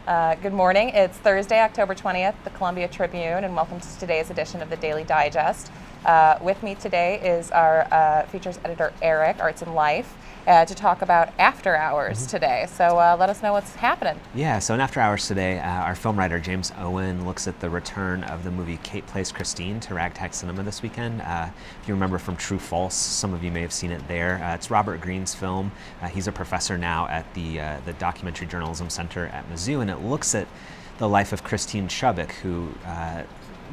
Good morning. It's Thursday, October 20th, the Columbia Tribune, and welcome to today's edition of the Daily Digest. With me today is our features editor, Aarik, Arts and Life, to talk about After Hours today. So let us know what's happening. Yeah, so in After Hours today, our film writer James Owen looks at the return of the movie Kate Plays Christine to Ragtag Cinema this weekend. If you remember from True False, some of you may have seen it there. It's Robert Greene's film. He's a professor now at the Documentary Journalism Center at Mizzou, and it looks at the life of Christine Chubbuck, who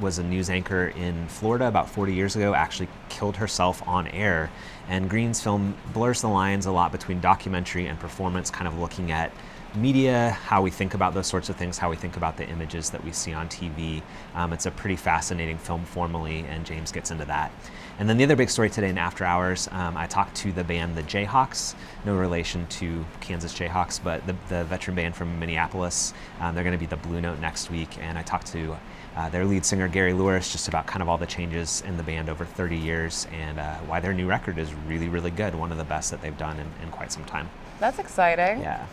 was a news anchor in Florida about 40 years ago, actually killed herself on air. And Greene's film blurs the lines a lot between documentary and performance, kind of looking at media, how we think about those sorts of things, how we think about the images that we see on TV. It's a pretty fascinating film formally, and James gets into that. And then the other big story today in After Hours, I talked to the band the Jayhawks, no relation to Kansas Jayhawks, but the veteran band from Minneapolis. They're going to be the Blue Note next week, and I talked to their lead singer Gary Lewis just about kind of all the changes in the band over 30 years and why their new record is really, really good, one of the best that they've done in quite some time. That's exciting. Yeah.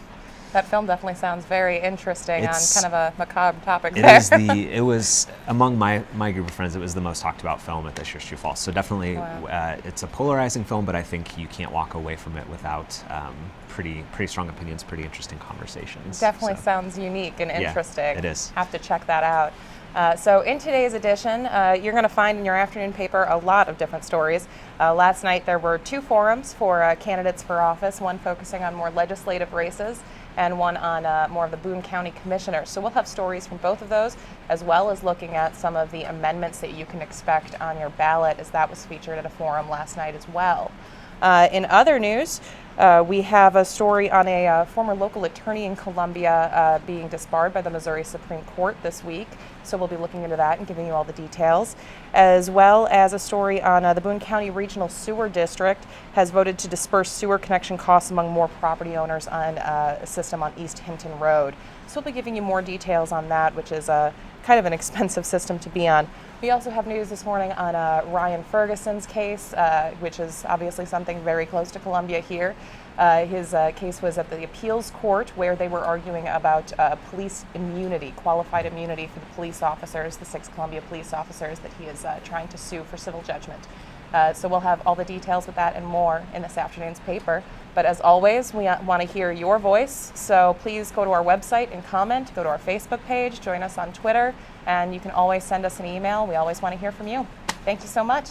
That film definitely sounds very interesting on kind of a macabre topic it there. It was, among my group of friends, it was the most talked about film at this year's True False. So definitely, it's a polarizing film, but I think you can't walk away from it without pretty strong opinions, pretty interesting conversations. Definitely sounds unique and interesting. Yeah, it is. Have to check that out. So in today's edition, you're going to find in your afternoon paper a lot of different stories. Last night there were two forums for candidates for office, one focusing on more legislative races and one on more of the Boone County commissioners. So we'll have stories from both of those, as well as looking at some of the amendments that you can expect on your ballot, as that was featured at a forum last night as well. In other news, we have a story on a former local attorney in Columbia being disbarred by the Missouri Supreme Court this week. So we'll be looking into that and giving you all the details, as well as a story on the Boone County Regional Sewer District has voted to disperse sewer connection costs among more property owners on a system on East Hinton Road. So we'll be giving you more details on that, which is kind of an expensive system to be on. We also have news this morning on Ryan Ferguson's case, which is obviously something very close to Columbia here. His case was at the appeals court, where they were arguing about police immunity, qualified immunity for the police officers, the 6 Columbia police officers that he is trying to sue for civil judgment. So we'll have all the details with that and more in this afternoon's paper. But as always, we want to hear your voice, so please go to our website and comment, go to our Facebook page, join us on Twitter, and you can always send us an email. We always want to hear from you. Thank you so much.